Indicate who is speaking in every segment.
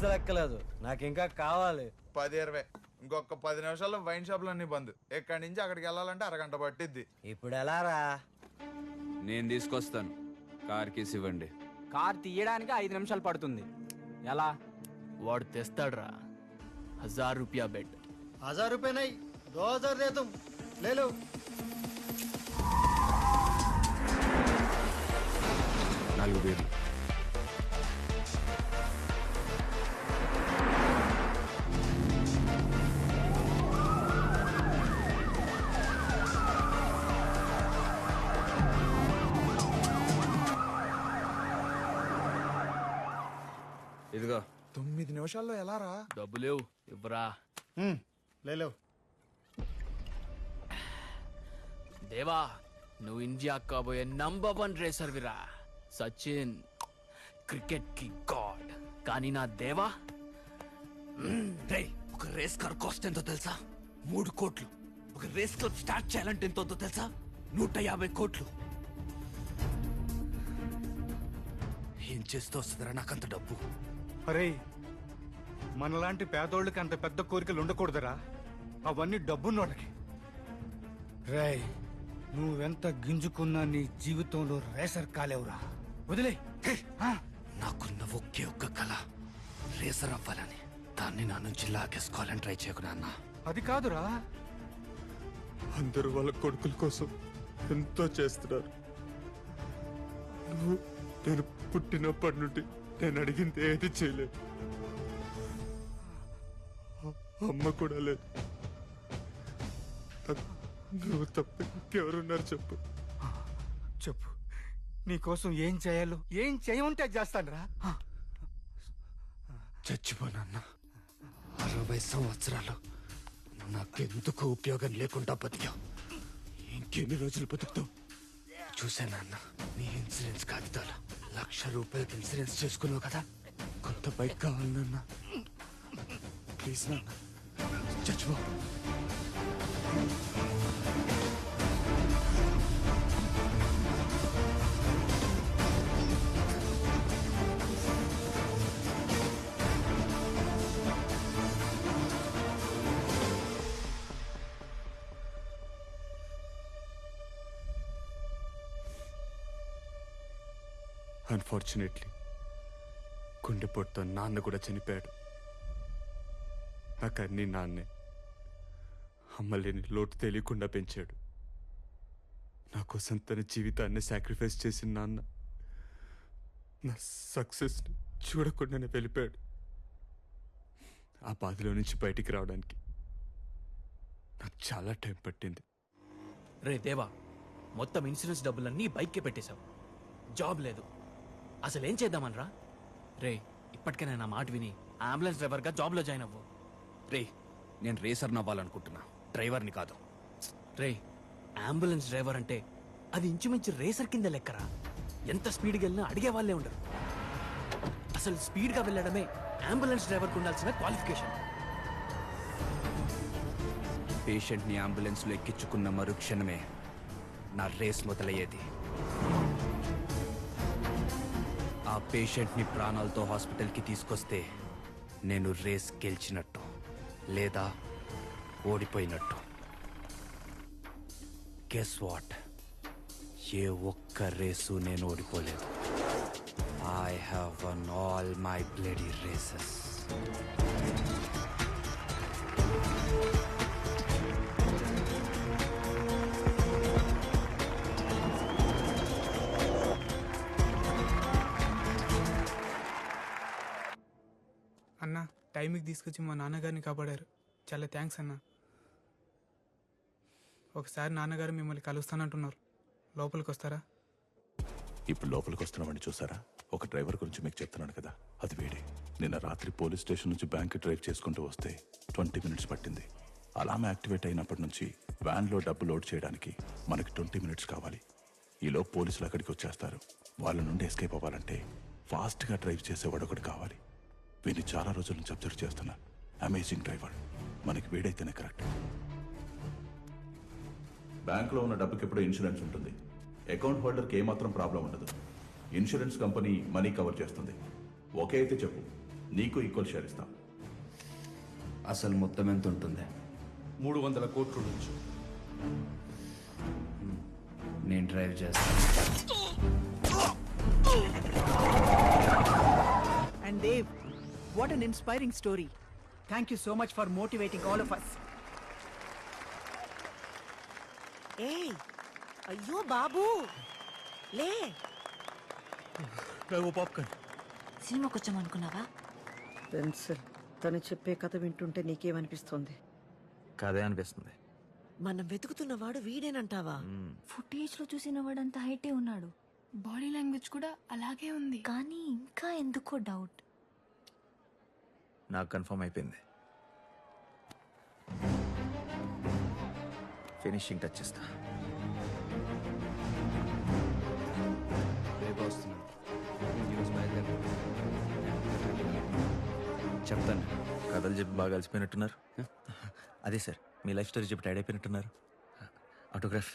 Speaker 1: అస్సలు ఎక్కలేదు, నాకు ఇంకా కావాలి.
Speaker 2: 10-20 ఇంకొక 10 నిమిషాల్లో వైన్ షాపులు అన్ని బంద్. ఇక్కడి నుంచి అక్కడికి వెళ్ళాలంటే అరగంట పట్టిద్ది.
Speaker 1: ఇప్పుడు ఎలా రా?
Speaker 3: నేను తీసుకొస్తాను. కార్ కీస్ ఇవ్వండి.
Speaker 4: కార్ తీయడానికి 5 నిమిషాలు పడుతుంది. ఎలా?
Speaker 5: వాడు తెస్తాడ్రా. 1000 रुपया बेट.
Speaker 6: 1000 रुपये नहीं, 2000 दे तुम, ले लो.
Speaker 3: 4 వేలు. ఇదిగో
Speaker 2: 9 నిమిషాల్లో ఎలా రా?
Speaker 5: డబ్బు లేవు, ఇవ్వరా.
Speaker 6: ले लो.
Speaker 5: దేవా, నువ్వు ఇండియా కాబోయే నంబర్ 1 రేసర్ విరా. సచిన్ క్రికెట్ కి గాడ్. కానీ నా దేవా, రే, ఒక రేస్ కార్ కాస్ట్ ఎంతో తెలుసా? 3 కోట్లు. ఒక రేస్ క్లబ్ స్టార్ట్ చేయాలంటే ఎంతో తెలుసా? 150 కోట్లు. ఏం చేస్తూ వస్తుందిరా నాకంత డబ్బు?
Speaker 7: అరే, మనలాంటి పేదోళ్ళకి అంత పెద్ద కోరికలు ఉండకూడదురా. అవన్నీ డబ్బున్నోళ్ళకి. రేయ్, నువ్వెంత గింజుకున్నా నీ జీవితంలో రేసర్ కాలేవురా. వదిలే.
Speaker 5: నాకున్న ఒకే ఒక్క కళ రేసర్ అవ్వాలని. దాన్ని నా నుంచి లాగేసుకోవాలని ట్రై చేయకు నాన్న.
Speaker 7: అది కాదురా.
Speaker 8: అందరూ వాళ్ళ కొడుకుల కోసం ఎంతో చేస్తున్నారు. నేను పుట్టినప్పటి నుండి నేను అడిగింది ఏది చేయలేదు. అమ్మ కూడా లేదు. నువ్వు తప్ప ఇంకెవరున్నారు చెప్పు.
Speaker 7: చెప్పు, నీకోసం ఏం చేయాలో, ఏం చేయమంటే చేస్తానురా.
Speaker 5: చచ్చిపోనన్న 60 సంవత్సరాలు నాకెందుకు ఉపయోగం లేకుండా బతికావు. ఇంకెన్ని రోజులు బతుకుతావు? చూసానన్న, నీ ఇన్సూరెన్స్ కాగితాలు. 1,00,000 రూపాయలకి ఇన్సూరెన్స్ చేసుకున్నావు కదా. కొత్త బైక్ కావాలన్న. ప్లీజ్ నాన్న, చచ్చిపో.
Speaker 8: అన్ఫార్చునేట్లీ గుండెపోటుతో నాన్న కూడా చనిపోయాడు. నాకు అన్నీ నాన్నే. అమ్మ లేని లోటు తెలియకుండా పెంచాడు. నా కోసం తన జీవితాన్ని సాక్రిఫైస్ చేసిన నాన్న నా సక్సెస్ని చూడకుండానే వెళ్ళిపోయాడు. ఆ బాధలో నుంచి బయటికి రావడానికి నాకు చాలా టైం పట్టింది.
Speaker 5: రే దేవా, మొత్తం ఇన్సూరెన్స్ డబ్బులన్నీ బైక్కే పెట్టేశావు. జాబ్ లేదు. అసలు ఏం చేద్దామనరా? రే, ఇప్పటికైనా నా మాట విని అంబులెన్స్ డ్రైవర్గా జాబ్లో జాయిన్ అవ్వు.
Speaker 3: రే, నేను రేసర్ని అవ్వాలనుకుంటున్నా, డ్రైవర్ని కాదు.
Speaker 5: రే, అంబులెన్స్ డ్రైవర్ అంటే అది ఇంచుమించు రేసర్ కింద లెక్కరా. ఎంత స్పీడ్గా వెళ్ళినా అడిగే వాళ్ళే ఉండరు. అసలు స్పీడ్గా వెళ్ళడమే అంబులెన్స్ డ్రైవర్కి ఉండాల్సిన క్వాలిఫికేషన్.
Speaker 3: పేషెంట్ని అంబులెన్స్లో ఎక్కించుకున్న మరుక్షణమే నా రేస్ మొదలయ్యేది. ఆ పేషెంట్ని ప్రాణాలతో హాస్పిటల్కి తీసుకొస్తే నేను రేస్ గెలిచినట్టు లేదా ఓడిపోయినట్టు. Guess what? ఏ ఒక్క రేసు నేను ఓడిపోలేదు. I have won all my bloody races.
Speaker 9: అన్న, టైంకి తీసుకొచ్చి మా నాన్నగారిని కాపాడారు. చాలా థ్యాంక్స్ అన్న. ఒకసారి నాన్నగారు మిమ్మల్ని కలుస్తానంటున్నారు. లోపలికి వస్తారా?
Speaker 10: ఇప్పుడు లోపలికి వస్తున్నామని చూసారా? ఒక డ్రైవర్ గురించి మీకు చెప్తున్నాను కదా, అది వీడే. నిన్న రాత్రి పోలీస్ స్టేషన్ నుంచి బ్యాంక్ డ్రైవ్ చేసుకుంటూ వస్తే 20 మినిట్స్ పట్టింది. అలామే యాక్టివేట్ అయినప్పటి నుంచి వ్యాన్లో డబ్బు లోడ్ చేయడానికి మనకి 20 మినిట్స్ కావాలి. ఈలో పోలీసులు అక్కడికి వచ్చేస్తారు. వాళ్ళ నుండి ఎస్కేప్ అవ్వాలంటే ఫాస్ట్గా డ్రైవ్ చేసేవాడు ఒకటి కావాలి. వీడిని చాలా రోజుల నుంచి అబ్జర్వ్ చేస్తున్నా. Amazing driver. మనకి వీడైతేనే కరెక్ట్. బ్యాంకులో ఉన్న డబ్బుకి ఎప్పుడూ ఇన్సూరెన్స్ ఉంటుంది. అకౌంట్ హోల్డర్కి ఏమాత్రం ప్రాబ్లం ఉండదు. ఇన్సూరెన్స్ కంపెనీ మనీ కవర్ చేస్తుంది. ఒకే అయితే చెప్పు, నీకు ఈక్వల్ షేర్ ఇస్తాం.
Speaker 3: అసలు మొత్తం ఎంత ఉంటుంది?
Speaker 10: 300 కోట్ల నుంచి.
Speaker 3: నేను డ్రైవ్ చేస్తాను.
Speaker 11: And Dave, what an inspiring story. Thank you so much for motivating all of us.
Speaker 12: ఏయ్ అయ్యో బాబు లే.
Speaker 8: పాప్కార్న్.
Speaker 12: సినిమాకి వచ్చామనుకున్నావా? పెన్సిల్ తను చెప్పే కథ వింటుంటే నీకేమనిపిస్తుంది?
Speaker 3: కదే అనిపిస్తుంది.
Speaker 12: మనం వెతుకుతున్నవాడు వీడేనంటావా?
Speaker 13: ఫుటేజ్ లో చూసిన వాడంత హైటే ఉన్నాడు. బాడీ లాంగ్వేజ్ కూడా అలాగే ఉంది. కానీ ఇంకా ఎందుకో డౌట్.
Speaker 3: నాకు కన్ఫర్మ్ అయిపోయింది. ఫినిషింగ్ టచ్ చేస్తా. రేపు వస్తున్నాను. ఈరోజు బయలుదేరు. చెప్తాను. కథలు చెప్పి బాగా కలిసిపోయినట్టున్నారు. అదే సార్, మీ లైఫ్ స్టోరీ చెప్పి టైడ్ అయిపోయినట్టున్నారు. Autograph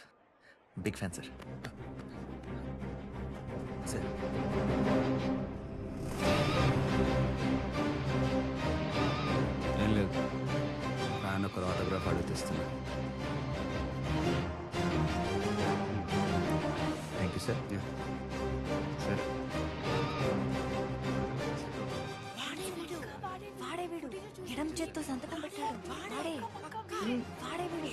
Speaker 3: big fan sir. Sir ఏం లేదు, ఫ్యాన్ ఒకరు ఆటోగ్రాఫ్ అడుగుతున్నా. Thank you sir. సార్
Speaker 13: వాడే వీడు ఎడం చేత్తో సంతకం పెట్టాడు. వాడే వీడు.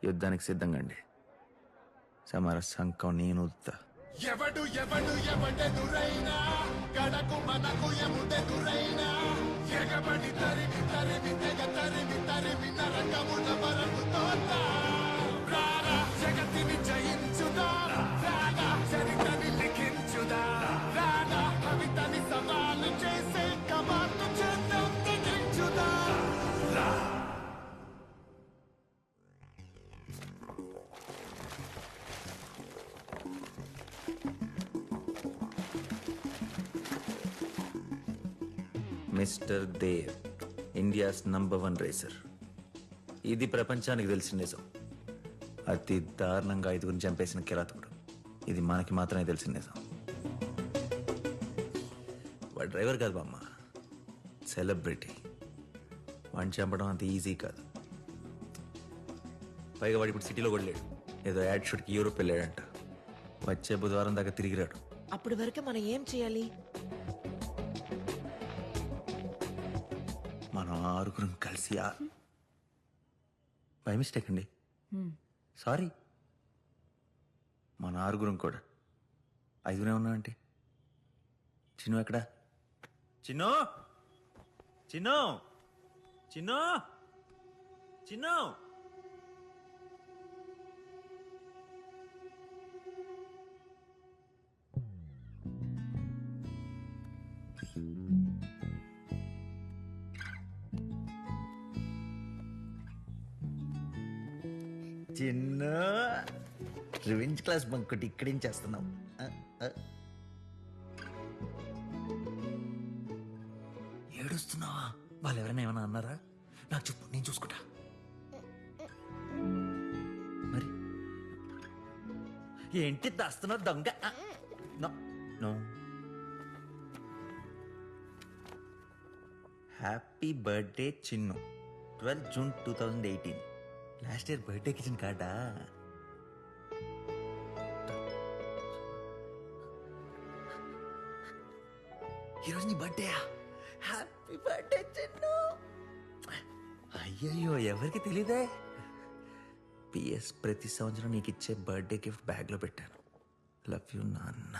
Speaker 3: యుద్ధానికి సిద్ధంగా అండి. సమర సంకం నేను ఉత్తా.
Speaker 2: ఎవడు ఎవడెదురైనా గడకు మనకు ఎముడెదురైనా ఎగబడి తరిమి తరిమి తెగ తరిమి నరకమున వరకు తోతా. రారా జగతిని జయించుదా, రారా చరిత్రని లిఖించుదా, రారా కవితని సవాలు చేసే కమాండు చేద్దాం తెగించుదా.
Speaker 3: Mister Dev, India's #1 racer. ఇది ప్రపంచానికి తెలిసిన నిజం. అతి దారుణంగా 5గురిని చంపేసిన కిరాతకుడు. ఇది మనకి మాత్రమే తెలిసిన నిజం. వాడు డ్రైవర్ కాదు బామ్మ, సెలబ్రిటీ. వాడిని చంపడం అంత ఈజీ కాదు. పైగా వాడు ఇప్పుడు సిటీలో కూడా లేడు. ఏదో యాడ్ షూట్కి యూరోప్ వెళ్ళాడంట. వచ్చే బుధవారం దాకా తిరిగిరాడు.
Speaker 12: అప్పటి వరకు మనం ఏం చేయాలి?
Speaker 3: మనం 6 కలిసి బై మిస్టేక్ అండి, సారీ. మన 6 కూడా 5 ఉన్నామంటే. చిన్ను ఎక్కడా? చిన్ను చిన్ను చిన్ను చిన్ను. చిన్న రివెంజ్ క్లాస్ బంకొట్టి ఇక్కడేం చేస్తున్నాం? ఏడుస్తున్నావా? వాళ్ళు ఎవరైనా ఏమైనా అన్నారా? నాకు చెప్పు, నేను చూసుకుంటా. మరి ఏంటి దాస్తున్నావు దొంగ? No. Happy birthday Chinnu. 12 June 2018. Last year బర్త్డేకి ఇచ్చిన కార్డా? ఈరోజు నీ బర్త్డేయా? Happy birthday Chinnu. అయ్యయ్యో, ఎవరికి తెలీదే. పిఎస్, ప్రతి సంవత్సరం నీకు ఇచ్చే బర్త్డే గిఫ్ట్ బ్యాగ్లో పెట్టాను. లవ్ యూ నాన్న.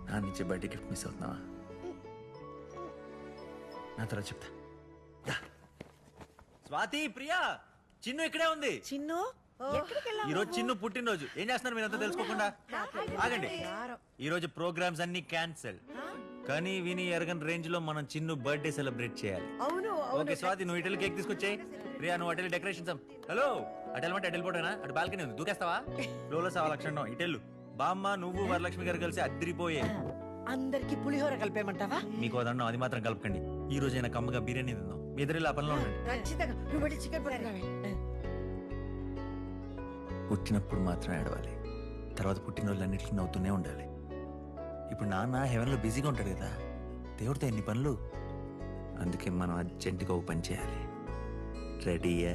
Speaker 3: నాన్న ఇచ్చే బర్త్డే గిఫ్ట్ మిస్ అవుతున్నావా? నా తర్వాత చెప్తా. స్వాతి, ప్రియా, చిన్ను ఇక్కడే ఉంది.
Speaker 12: చిన్ను
Speaker 3: ఈ రోజు చిన్ను పుట్టినరోజు. ఏం చేస్తున్నారు మీరంతా తెలుసుకోకుండా? ఆగండి. ఈ రోజు ప్రోగ్రామ్స్ అన్ని క్యాన్సిల్. కానీ విని ఎరగని రేంజ్ లో మనం చిన్ను బర్త్డే సెలబ్రేట్ చేయాలి. ఓకే స్వాతి, నువ్వు ఇటెల్ కేక్ తీసుకొచ్చాయి. ప్రియా, నువ్వు అటెల్ డెకరేషన్స్. హలో, అటెల్ అంటే అటెల్ పోటేనా? అటు బాల్కనీ ఉంది, దూకేస్తావా? లోలో 1,00,000 ఇటెల్లు. బామ్మ, నువ్వు వరలక్ష్మి గారు కలిసి అద్దరిపోయే.
Speaker 12: అందరికి పులిహోర కలిపేమంటావా?
Speaker 3: మీకు అదన్నా అది మాత్రం కలపకండి. ఈ రోజు అయినా కమ్మగా బిర్యానీ తిందాం. మీ ఇద్దరు ఆ పనిలో ఉండండి.
Speaker 12: ఖచ్చితంగా. నువ్వు వెళ్ళి చికెన్ పట్టుకురావే.
Speaker 3: పుట్టినప్పుడు మాత్రం ఏడవాలి, తర్వాత పుట్టినోళ్ళన్నిటికీ నవ్వుతూనే ఉండాలి. ఇప్పుడు నాన్న హెవెన్లో బిజీగా ఉంటాడు కదా, దేవుడితో ఎన్ని పనులు. అందుకే మనం అర్జెంటుగా ఓ పని చేయాలి. రెడీయా?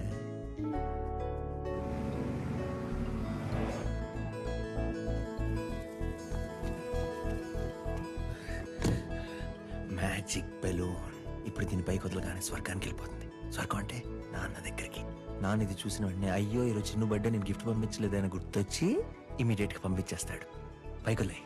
Speaker 3: Magic balloon. ఇప్పుడు దీని పైకి వదలగానే స్వర్గానికి వెళ్ళిపోతుంది. స్వర్గం అంటే నాన్న దగ్గరికి. నాన్న ఇది చూసిన వెంటనే అయ్యో ఈరోజు చిన్న బర్త్డే నేను గిఫ్ట్ పంపించలేదని గుర్తొచ్చి ఇమీడియట్గా పంపించేస్తాడు. పైకి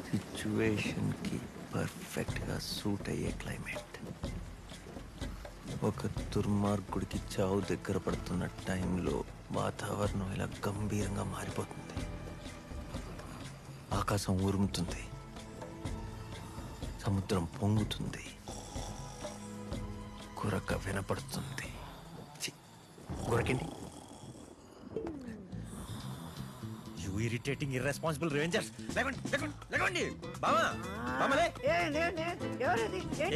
Speaker 3: సిచ్యువేషన్కి పర్ఫెక్ట్గా సూట్ అయ్యే క్లైమేట్. ఒక దుర్మార్గుడికి చావు దగ్గర పడుతున్న టైంలో వాతావరణం ఇలా గంభీరంగా మారిపోతుంది. ఆకాశం ఉరుముతుంది, సముద్రం పొంగుతుంది, గురక వినపడుతుంది. గురకండి. You irritating irresponsible rangers. లేకండి బావా, బామలే.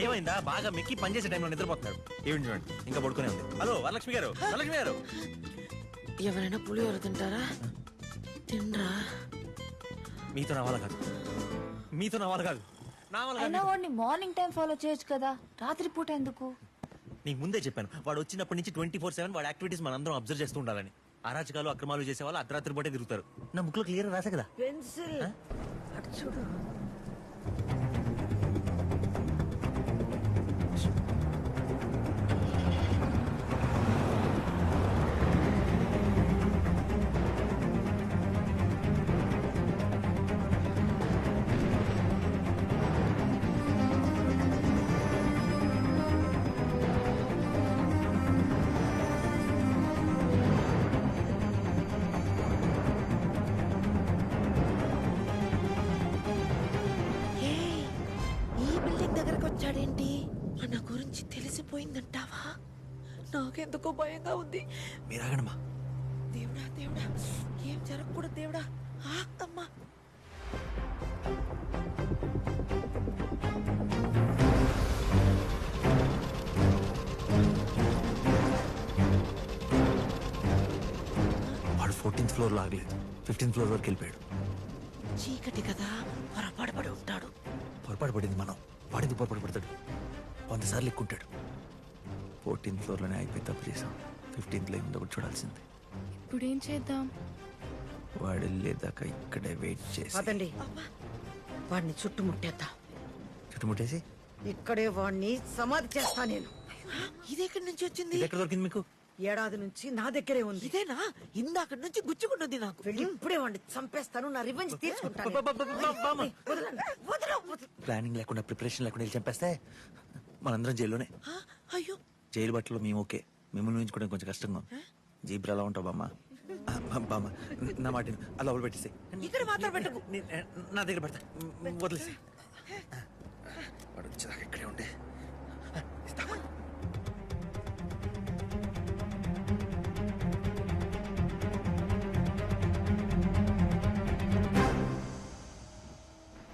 Speaker 3: ఏమైందా? బాగా మెక్కి పనిచేసే టైంలో నిద్రపోతున్నాడు. ఏమిటి చూడండి, ఇంకా పడుకునే ఉంది. హలో వరలక్ష్మి గారు, వరలక్ష్మి గారు.
Speaker 12: ఎవరైనా పులిహోర తింటారా? తినరా?
Speaker 3: మీతో నా వాళ్ళ కాదు, మీతో నా వాళ్ళ కాదు.
Speaker 13: మార్నింగ్ టైం ఫాలో చేయొచ్చు కదా, రాత్రి పూట ఎందుకు?
Speaker 3: నీకు ముందే చెప్పాను, వాడు వచ్చినప్పటి నుంచి 24/7 వాడి యాక్టివిటీస్ మనందరం అబ్జర్వ్ చేస్తూ ఉండాలని. అరాచకాలు అక్రమాలు చేసే వాళ్ళు అర్ధరాత్రి పూటే తిరుగుతారు. నా బుక్ లో క్లియర్ రాసా కదా.
Speaker 12: పెన్సిల్ అటు చూడు. వచ్చాడేంటి? మన గురించి తెలిసిపోయిందంటావా? నాకెందుకో భయంగా ఉంది.
Speaker 3: మీరాగడమ్మా.
Speaker 12: దేవుడా దేవుడా, ఏం జరగకూడదు దేవుడా. అమ్మా
Speaker 3: వాడు 14th ఫ్లోర్ లాగలేదు, 15th ఫ్లోర్ వరకు వెళ్ళిపోయాడు.
Speaker 12: చీకటి కదా, పొరపాటు పడి ఉంటాడు.
Speaker 3: పొరపాటు పడింది మనం, వాడెందుకు పొరపాటు పడతాడు? 100 సార్లు ఎక్కుంటాడు. 14th ఫ్లోర్లోనే అయిపోయి తప్పు చేసాం. 15th లో ఉందో చూడాల్సింది.
Speaker 13: ఇప్పుడు ఏం చేద్దాం?
Speaker 3: వాడు వెళ్ళేదాకా ఇక్కడే వెయిట్ చేసి
Speaker 12: అదండి, వాడిని చుట్టుముట్టేద్దాం.
Speaker 3: చుట్టుముట్టేసి
Speaker 12: ఇక్కడే వాడిని సమాధి చేస్తా నేను. ఇది ఎక్కడి నుంచి వచ్చింది?
Speaker 3: ఇది ఎక్కడ దొరికింది మీకు?
Speaker 12: ఏడాది నుంచి నా దగ్గరే ఉంది. ఇదేనా? ఇందాక నుంచి గుచ్చుకుంటుంది నాకు. వెళ్ళి ఇప్పుడే వాడిని చంపేస్తాను, నా రివెంజ్ తీసుకుంటాను.
Speaker 3: ప్లానింగ్ లేకుండా, ప్రిపరేషన్ లేకుండా వెళ్ళి చంపేస్తే మనందరం జైల్లోనే.
Speaker 12: అయ్యో,
Speaker 3: జైలు బట్టలు మేము ఓకే, మిమ్మల్ని ఊహించుకోవడం కొంచెం కష్టంగా. జీబ్రా అలా ఉంటావు బామ్మ. బామ్మ నా మాట అలా లోపల పెట్టేసి.
Speaker 12: ఇక్కడ మాత్రం పెట్టుకు,
Speaker 3: నా దగ్గర పెడతా, వదిలేసి. వాడు వచ్చేదాకా ఇక్కడే ఉండే.